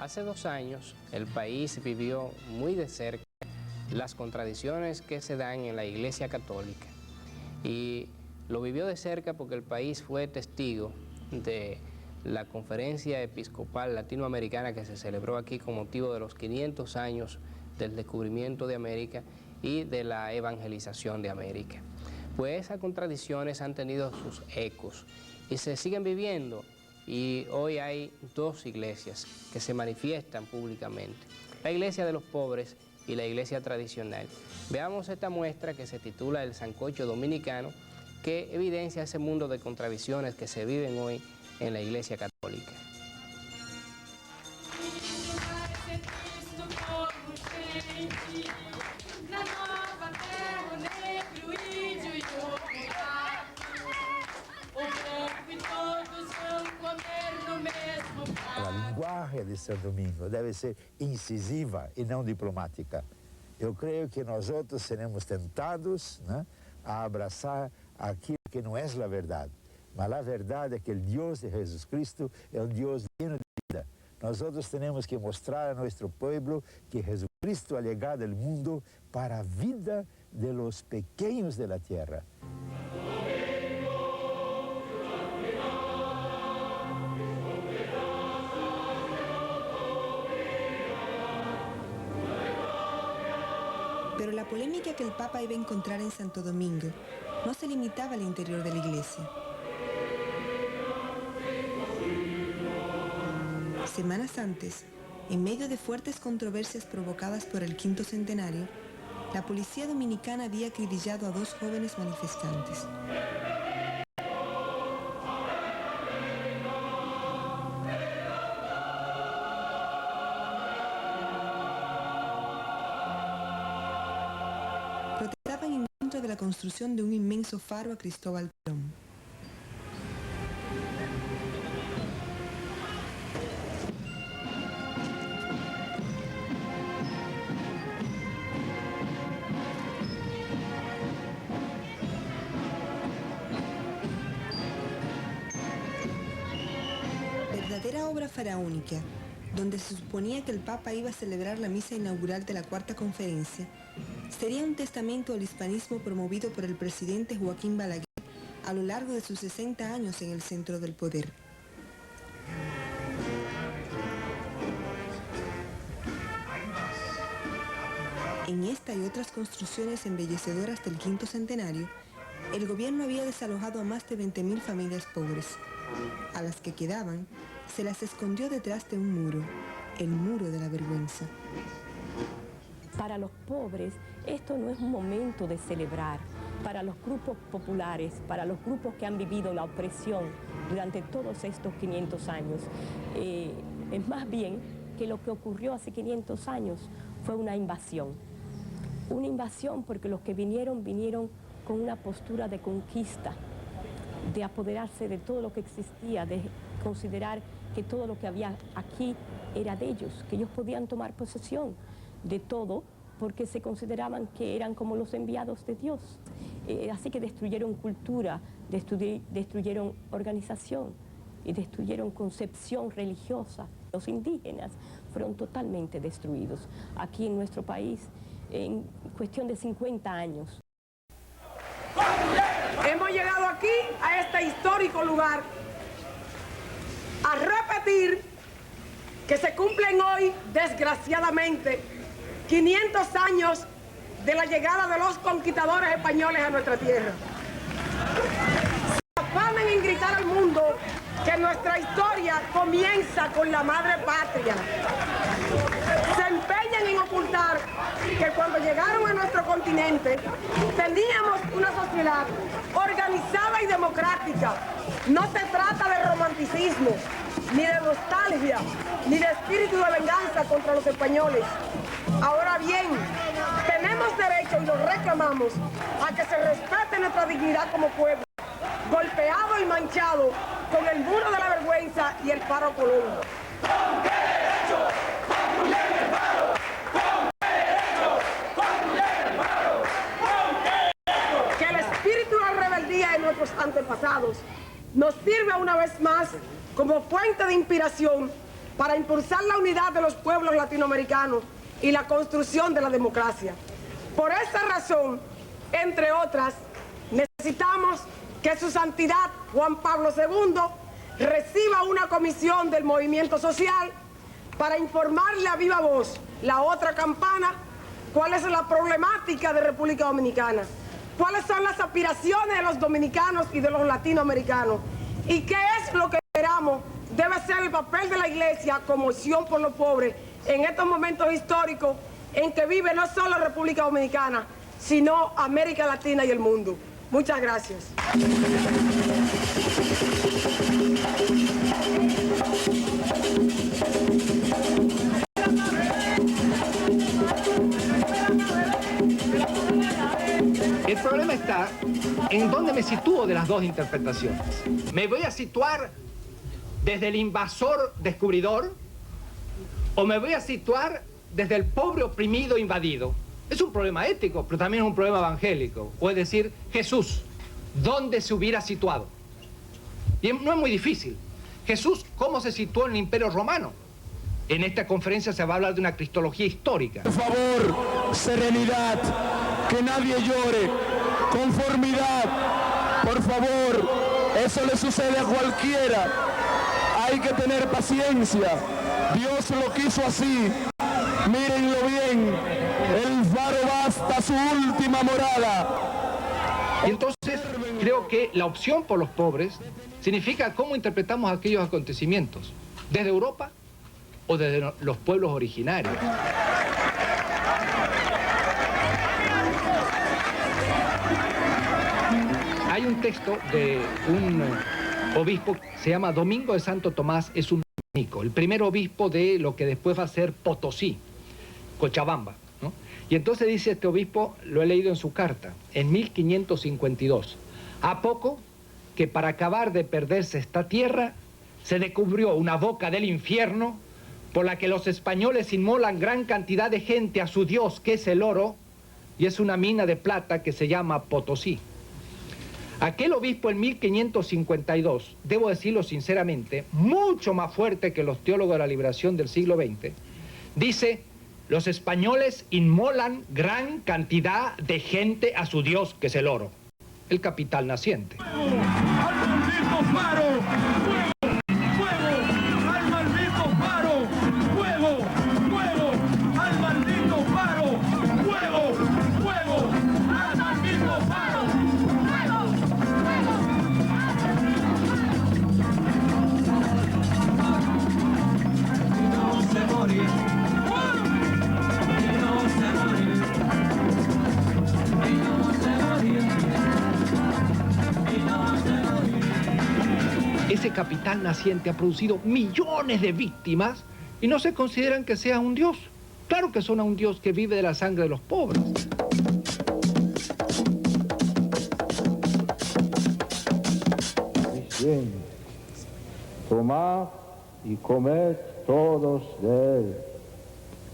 Hace 2 años el país vivió muy de cerca las contradicciones que se dan en la Iglesia Católica, y lo vivió de cerca porque el país fue testigo de la Conferencia Episcopal Latinoamericana que se celebró aquí con motivo de los 500 años del descubrimiento de América y de la evangelización de América. Pues esas contradicciones han tenido sus ecos y se siguen viviendo, y hoy hay 2 iglesias que se manifiestan públicamente: la iglesia de los pobres y la iglesia tradicional. Veamos esta muestra que se titula El Sancocho Dominicano, que evidencia ese mundo de contradicciones que se viven hoy en la Iglesia Católica. A linguagem de São Domingo deve ser incisiva e não diplomática. Eu creio que nós outros seremos tentados, né, a abraçar aquilo que não é a verdade. Mas a verdade é que o Deus de Jesus Cristo é um Deus lleno de vida. Nós outros temos que mostrar a nosso povo que Jesus Cristo ha llegado ao mundo para a vida de los pequenos de la tierra. Pero la polémica que el Papa iba a encontrar en Santo Domingo no se limitaba al interior de la iglesia. Semanas antes, en medio de fuertes controversias provocadas por el 5º centenario, la policía dominicana había acribillado a 2 jóvenes manifestantes. Protestaban en contra de la construcción de un inmenso faro a Cristóbal Colón. Verdadera obra faraónica, donde se suponía que el Papa iba a celebrar la misa inaugural de la 4ª conferencia, sería un testamento al hispanismo promovido por el presidente Joaquín Balaguer a lo largo de sus 60 años en el centro del poder. En esta y otras construcciones embellecedoras del 5º centenario, el gobierno había desalojado a más de 20.000 familias pobres. A las que quedaban, se las escondió detrás de un muro, el muro de la vergüenza. Para los pobres, esto no es un momento de celebrar. Para los grupos populares, para los grupos que han vivido la opresión durante todos estos 500 años, es más bien que lo que ocurrió hace 500 años fue una invasión. Una invasión porque los que vinieron con una postura de conquista, de apoderarse de todo lo que existía, de considerar que todo lo que había aquí era de ellos, que ellos podían tomar posesión de todo porque se consideraban que eran como los enviados de Dios. Así que destruyeron cultura, destruyeron organización y destruyeron concepción religiosa. Los indígenas fueron totalmente destruidos aquí en nuestro país en cuestión de 50 años. Hemos llegado aquí, a este histórico lugar, a repetir que se cumplen hoy, desgraciadamente, 500 años de la llegada de los conquistadores españoles a nuestra tierra. Se afanan en gritar al mundo que nuestra historia comienza con la madre patria. Se empeñan en ocultar que cuando llegaron a nuestro continente teníamos una sociedad organizada y democrática. No se trata de romanticismo, ni de nostalgia, ni de espíritu de venganza contra los españoles. Ahora bien, tenemos derecho, y lo reclamamos, a que se respete nuestra dignidad como pueblo, golpeado y manchado con el muro de la vergüenza y el faro Colón. ¡Con derecho! ¡Con derecho! ¡Con derecho! ¡Con derecho! ¡Con derecho! Que el espíritu de la rebeldía de nuestros antepasados nos sirva una vez más como fuente de inspiración para impulsar la unidad de los pueblos latinoamericanos y la construcción de la democracia. Por esa razón, entre otras, necesitamos que su santidad Juan Pablo II reciba una comisión del movimiento social para informarle a viva voz, la otra campana, cuál es la problemática de República Dominicana, cuáles son las aspiraciones de los dominicanos y de los latinoamericanos y qué es lo que esperamos debe ser el papel de la Iglesia como opción por los pobres en estos momentos históricos en que vive no solo República Dominicana, sino América Latina y el mundo. Muchas gracias. El problema está en dónde me sitúo de las dos interpretaciones. ¿Me voy a situar desde el invasor descubridor o me voy a situar desde el pobre oprimido invadido? Es un problema ético, pero también es un problema evangélico. O es decir, Jesús, ¿dónde se hubiera situado? Y no es muy difícil. Jesús, ¿cómo se situó en el Imperio Romano? En esta conferencia se va a hablar de una cristología histórica. Por favor, serenidad, que nadie llore, conformidad, por favor, eso le sucede a cualquiera. Hay que tener paciencia, Dios lo quiso así, mírenlo bien, el faro va hasta su última morada. Y entonces creo que la opción por los pobres significa cómo interpretamos aquellos acontecimientos, desde Europa o desde los pueblos originarios. Hay un texto de un obispo, se llama Domingo de Santo Tomás, es un dominico, el primer obispo de lo que después va a ser Potosí, Cochabamba, ¿no? Y entonces dice este obispo, lo he leído en su carta, en 1552, a poco que para acabar de perderse esta tierra, se descubrió una boca del infierno por la que los españoles inmolan gran cantidad de gente a su Dios, que es el oro, y es una mina de plata que se llama Potosí. Aquel obispo en 1552, debo decirlo sinceramente, mucho más fuerte que los teólogos de la liberación del siglo XX, dice, los españoles inmolan gran cantidad de gente a su Dios, que es el oro, el capital naciente. Ese capital naciente ha producido millones de víctimas y no se consideran que sea un Dios. Claro que son a un Dios que vive de la sangre de los pobres. Bien, tomad y comed todos de él,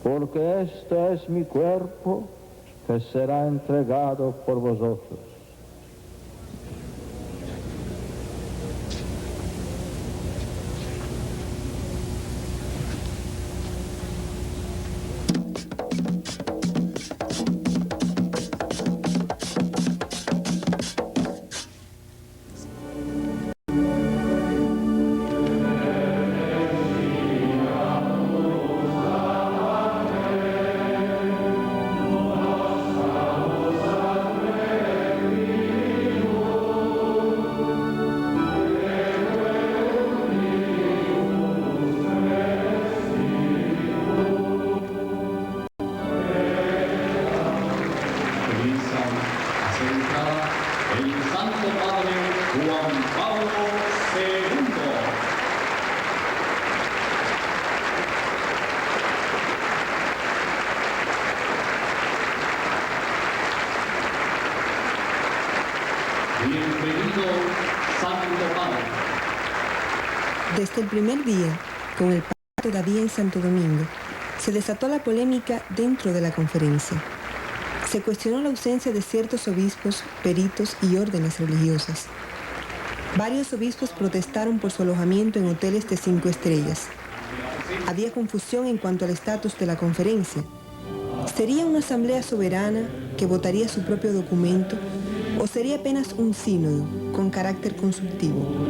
porque este es mi cuerpo que será entregado por vosotros. Desde el primer día, con el Papa todavía en Santo Domingo, se desató la polémica dentro de la conferencia. Se cuestionó la ausencia de ciertos obispos, peritos y órdenes religiosas. Varios obispos protestaron por su alojamiento en hoteles de 5 estrellas. Había confusión en cuanto al estatus de la conferencia. ¿Sería una asamblea soberana que votaría su propio documento o sería apenas un sínodo con carácter consultivo?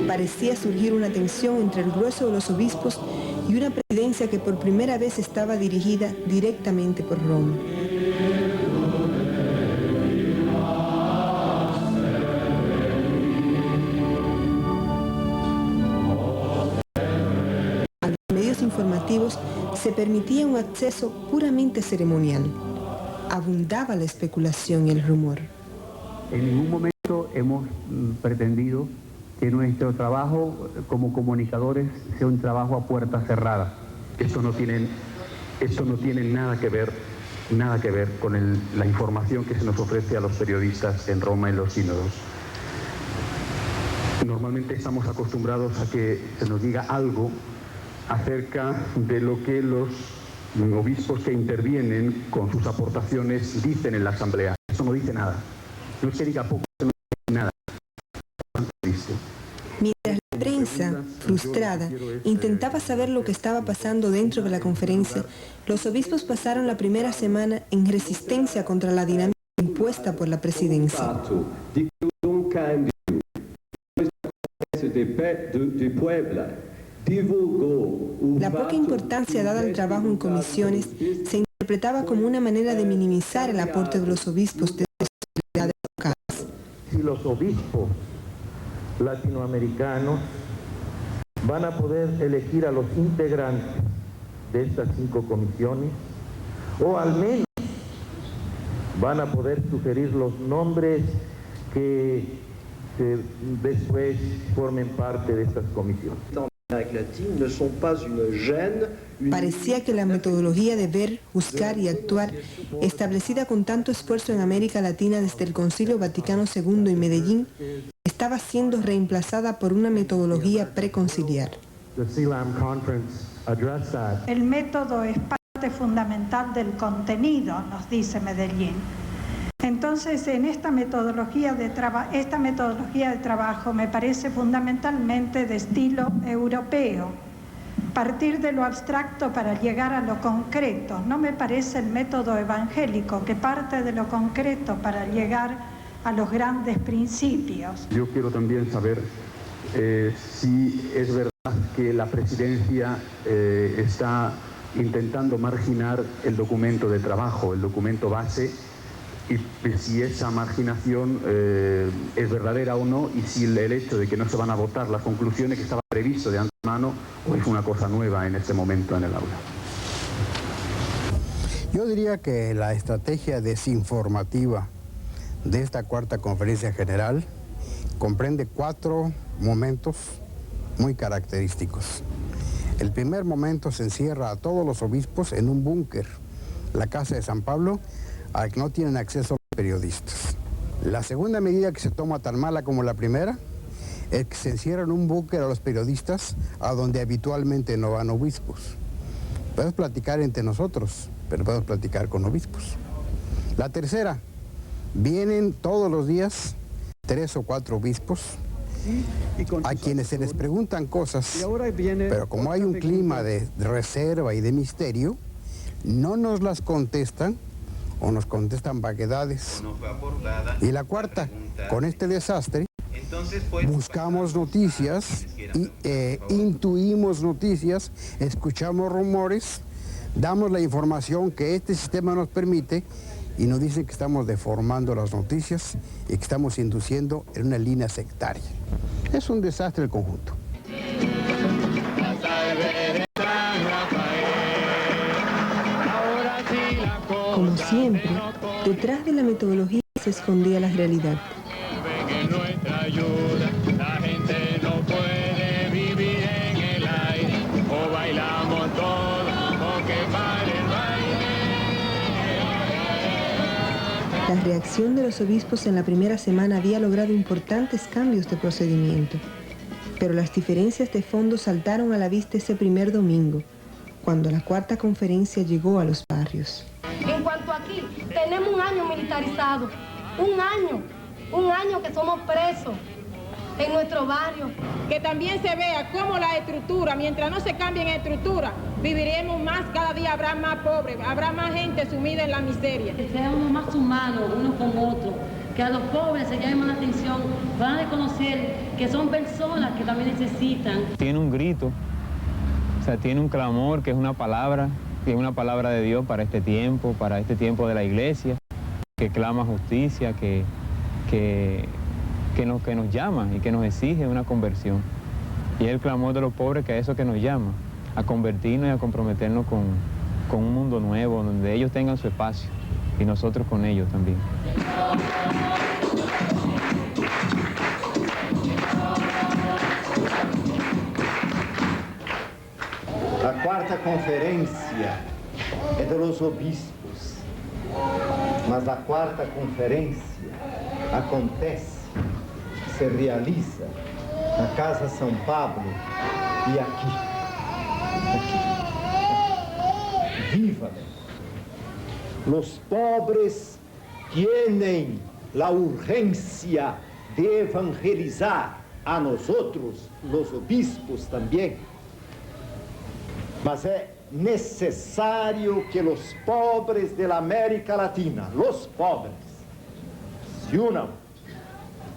Parecía surgir una tensión entre el grueso de los obispos y una presidencia que por primera vez estaba dirigida directamente por Roma. A los medios informativos se permitía un acceso puramente ceremonial. Abundaba la especulación y el rumor. En ningún momento hemos pretendido que nuestro trabajo como comunicadores sea un trabajo a puerta cerrada. Esto no tiene nada que ver con la información que se nos ofrece a los periodistas en Roma en los sínodos. Normalmente estamos acostumbrados a que se nos diga algo acerca de lo que los obispos que intervienen con sus aportaciones dicen en la asamblea. Eso no dice nada. No es que diga poco, no dice nada. Mientras la prensa, frustrada, intentaba saber lo que estaba pasando dentro de la conferencia, los obispos pasaron la primera semana en resistencia contra la dinámica impuesta por la presidencia. La poca importancia dada al trabajo en comisiones se interpretaba como una manera de minimizar el aporte de los obispos de las sociedades locales. Si los obispos latinoamericanos van a poder elegir a los integrantes de estas 5 comisiones, o al menos van a poder sugerir los nombres que después formen parte de estas comisiones. Parecía que la metodología de ver, juzgar y actuar, establecida con tanto esfuerzo en América Latina desde el Concilio Vaticano II en Medellín, estaba siendo reemplazada por una metodología preconciliar. El método es parte fundamental del contenido, nos dice Medellín. Entonces, en esta metodología de trabajo me parece fundamentalmente de estilo europeo. Partir de lo abstracto para llegar a lo concreto. No me parece el método evangélico, que parte de lo concreto para llegar a los grandes principios. Yo quiero también saber si es verdad que la presidencia está intentando marginar el documento de trabajo, el documento base, y si esa marginación es verdadera o no, y si el hecho de que no se van a votar las conclusiones que estaba previsto de antemano o es una cosa nueva en este momento en el aula. Yo diría que la estrategia desinformativa de esta cuarta conferencia general comprende 4 momentos muy característicos. El primer momento se encierra a todos los obispos en un búnker, la Casa de San Pablo, al que no tienen acceso los periodistas. La segunda medida, que se toma tan mala como la primera, es que se encierra en un búnker a los periodistas a donde habitualmente no van obispos. Podemos platicar entre nosotros, pero podemos platicar con obispos. La tercera, vienen todos los días 3 o 4 obispos a quienes se les preguntan cosas, pero como hay un clima de reserva y de misterio, no nos las contestan o nos contestan vaguedades. Y la cuarta, con este desastre, buscamos noticias, intuimos noticias, escuchamos rumores, damos la información que este sistema nos permite y nos dicen que estamos deformando las noticias y que estamos induciendo en una línea sectaria. Es un desastre el conjunto. Como siempre, detrás de la metodología se escondía la realidad. La reacción de los obispos en la primera semana había logrado importantes cambios de procedimiento, pero las diferencias de fondo saltaron a la vista ese primer domingo, cuando la cuarta conferencia llegó a los barrios. En cuanto aquí, tenemos un año militarizado, un año que somos presos. en nuestro barrio. Que también se vea cómo la estructura, mientras no se cambien estructura, viviremos más, cada día habrá más pobres, habrá más gente sumida en la miseria. Que seamos más humanos unos con otros, que a los pobres se llamen la atención, van a reconocer que son personas que también necesitan. Tiene un grito, o sea, tiene un clamor que es una palabra de Dios para este tiempo de la iglesia, que clama justicia, que nos llama y que nos exige una conversión. Y es el clamor de los pobres que es eso que nos llama, a convertirnos y a comprometernos con un mundo nuevo, donde ellos tengan su espacio y nosotros con ellos también. La cuarta conferencia es de los obispos, mas la cuarta conferencia acontece, se realiza na Casa São Pablo y aquí. Viva! Los pobres tienen la urgencia de evangelizar a nosotros, los obispos también. Mas é necessário que os pobres da América Latina, os pobres, se unam,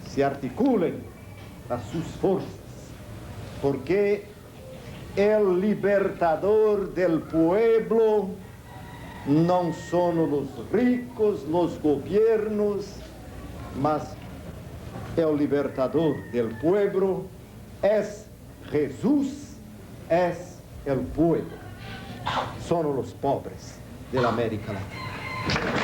se articulem a suas forças, porque o libertador del pueblo não são os ricos, os governos, mas o libertador del pueblo é Jesus, é el pueblo, son los pobres de la América Latina.